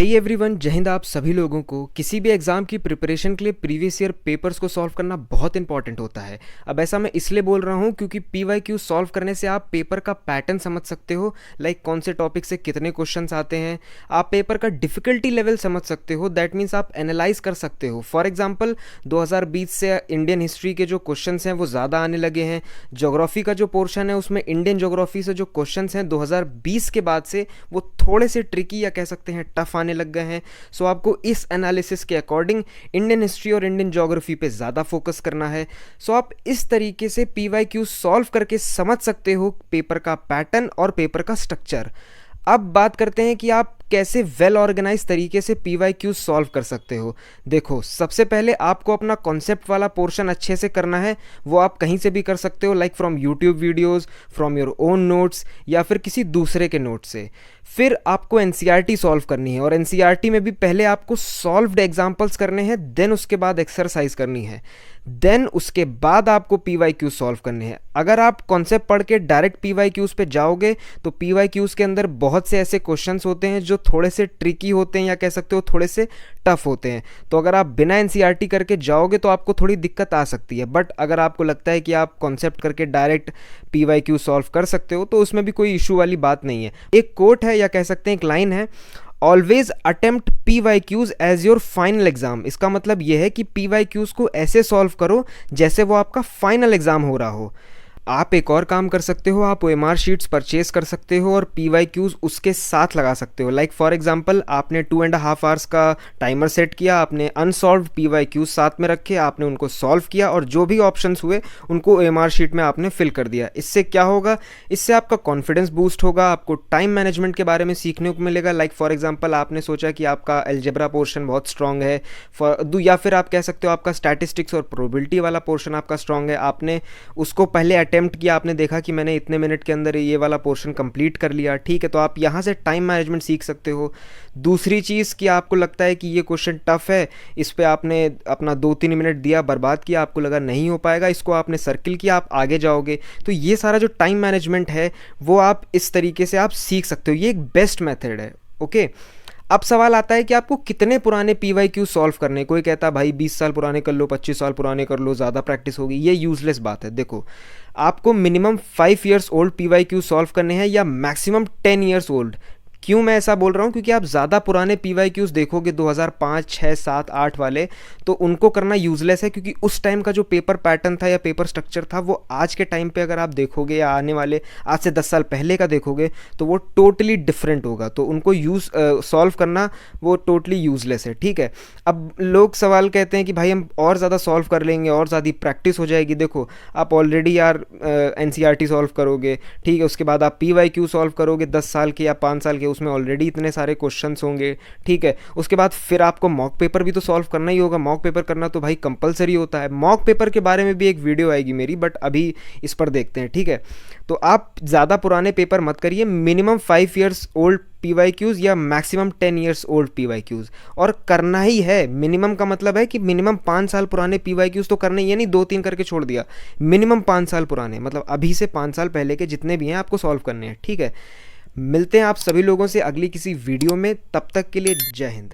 Hey everyone, जय हिंद। आप सभी लोगों को किसी भी एग्ज़ाम की प्रिपरेशन के लिए प्रीवियस ईयर पेपर्स को सॉल्व करना बहुत इंपॉर्टेंट होता है। अब ऐसा मैं इसलिए बोल रहा हूँ क्योंकि पीवाईक्यू सॉल्व करने से आप पेपर का पैटर्न समझ सकते हो, लाइक कौन से टॉपिक से कितने क्वेश्चंस आते हैं। आप पेपर का डिफ़िकल्टी लेवल समझ सकते हो, दैट मीन्स आप एनालाइज कर सकते हो। फॉर एग्जाम्पल 2020 से इंडियन हिस्ट्री के जो क्वेश्चन हैं वो ज़्यादा आने लगे हैं। जोग्राफी का जो पोर्शन है उसमें इंडियन जोग्राफी से जो क्वेश्चन हैं 2020 के बाद से वो थोड़े से ट्रिकी या कह सकते हैं टफ आने लग गए हैं। सो आपको इस एनालिसिस के अकॉर्डिंग इंडियन हिस्ट्री और इंडियन ज्योग्राफी पे ज़्यादा फोकस करना है। सो आप इस तरीके से पीवाईक्यू सॉल्व करके समझ सकते हो पेपर का पैटर्न और पेपर का स्ट्रक्चर। अब बात करते हैं कि आप कैसे वेल ऑर्गेनाइज तरीके से पीवाईक्यू सॉल्व कर सकते हो। देखो, सबसे पहले आपको अपना कॉन्सेप्ट वाला पोर्शन अच्छे से करना है। वो आप कहीं से भी कर सकते हो, like from YouTube videos, from your own notes या फिर किसी दूसरे के नोट से। फिर आपको एनसीईआरटी सॉल्व करनी है और एनसीईआरटी में भी पहले आपको सॉल्व्ड एग्जांपल्स करने हैं, देन उसके बाद एक्सरसाइज करनी है, देन उसके बाद आपको पीवाईक्यू सॉल्व करने हैं। अगर आप कॉन्सेप्ट पढ़ के डायरेक्ट पीवाईक्यूज पे जाओगे तो पीवाईक्यूज के अंदर बहुत से ऐसे क्वेश्चंस होते हैं जो थोड़े से ट्रिकी होते हैं या कह सकते हो थोड़े से टफ होते हैं। तो अगर आप बिना एनसीईआरटी करके जाओगे तो आपको थोड़ी दिक्कत आ सकती है। बट अगर आपको लगता है कि आप कॉन्सेप्ट करके डायरेक्ट पीवाईक्यू सॉल्व कर सकते हो तो उसमें भी कोई इशू वाली बात नहीं है। एक कोट है या कह सकते हैं एक लाइन है, always attempt PYQs as your final exam. इसका मतलब यह है कि पीवाईक्यूज को ऐसे सॉल्व करो जैसे वो आपका फाइनल एग्जाम हो रहा हो। आप एक और काम कर सकते हो, आप ओएमआर शीट्स परचेज कर सकते हो और पीवाईक्यूज उसके साथ लगा सकते हो। लाइक फॉर एग्जांपल आपने 2.5 आवर्स का टाइमर सेट किया, आपने अनसॉल्व्ड पीवाईक्यूज साथ में रखे, आपने उनको सॉल्व किया और जो भी ऑप्शंस हुए उनको ओएमआर शीट में आपने फिल कर दिया। इससे क्या होगा, इससे आपका कॉन्फिडेंस बूस्ट होगा, आपको टाइम मैनेजमेंट के बारे में सीखने को मिलेगा। लाइक फॉर एग्जाम्पल आपने सोचा कि आपका अलजेब्रा पोर्शन बहुत स्ट्रांग है, या फिर आप कह सकते हो आपका स्टैटिस्टिक्स और प्रोबेबिलिटी वाला पोर्शन आपका स्ट्रांग है। आपने उसको पहले अटेम्प्ट किया, आपने देखा कि मैंने इतने मिनट के अंदर ये वाला पोर्शन कंप्लीट कर लिया, ठीक है, तो आप यहाँ से टाइम मैनेजमेंट सीख सकते हो। दूसरी चीज़ कि आपको लगता है कि ये क्वेश्चन टफ है, इस पे आपने अपना 2-3 मिनट दिया, बर्बाद किया, आपको लगा नहीं हो पाएगा, इसको आपने सर्किल किया, आप आगे जाओगे। तो ये सारा जो टाइम मैनेजमेंट है वो आप इस तरीके से आप सीख सकते हो। ये एक बेस्ट मेथड है। ओके, अब सवाल आता है कि आपको कितने पुराने पीवाईक्यू सॉल्व करने। कोई कहता है भाई 20 साल पुराने कर लो, 25 साल पुराने कर लो, ज़्यादा प्रैक्टिस होगी। ये यूजलेस बात है। देखो, आपको minimum 5 years old PYQ solve करने हैं या मैक्सिमम 10 ईयर्स ओल्ड। क्यों मैं ऐसा बोल रहा हूँ, क्योंकि आप ज़्यादा पुराने पीवाईक्यूज देखोगे 2005, 6, 7, 8 वाले, तो उनको करना यूजलेस है, क्योंकि उस टाइम का जो पेपर पैटर्न था या पेपर स्ट्रक्चर था वो आज के टाइम पे अगर आप देखोगे या आने वाले आज से 10 साल पहले का देखोगे तो वो टोटली डिफरेंट होगा। तो उनको सॉल्व करना वो टोटली यूजलेस है। ठीक है, अब लोग सवाल कहते हैं कि भाई हम और ज़्यादा सॉल्व कर लेंगे और ज़्यादा प्रैक्टिस हो जाएगी। देखो, आप ऑलरेडी यार एनसीईआरटी सॉल्व करोगे, ठीक है, उसके बाद आप पीवाईक्यू सॉल्व करोगे 10 साल के या 5 साल के, उसमें ऑलरेडी इतने सारे क्वेश्चंस होंगे, ठीक है। उसके बाद फिर आपको मॉक पेपर भी तो सॉल्व करना ही होगा। मॉक पेपर करना तो भाई कंपलसरी होता है। मॉक पेपर के बारे में भी एक वीडियो आएगी मेरी, बट अभी इस पर देखते हैं, ठीक है। तो आप ज़्यादा पुराने पेपर मत करिए, मिनिमम 5 ईयर्स ओल्ड पीवाईक्यूज या मैक्सिमम 10 ईयर्स ओल्ड पीवाईक्यूज, और करना ही है। मिनिमम का मतलब है कि मिनिमम 5 साल पुराने पीवाईक्यूज तो करने ही है, नहीं 2-3 करके छोड़ दिया। मिनिमम 5 साल पुराने, मतलब अभी से 5 साल पहले के जितने भी हैं आपको सॉल्व करने हैं, ठीक है। मिलते हैं आप सभी लोगों से अगली किसी वीडियो में, तब तक के लिए जय हिंद।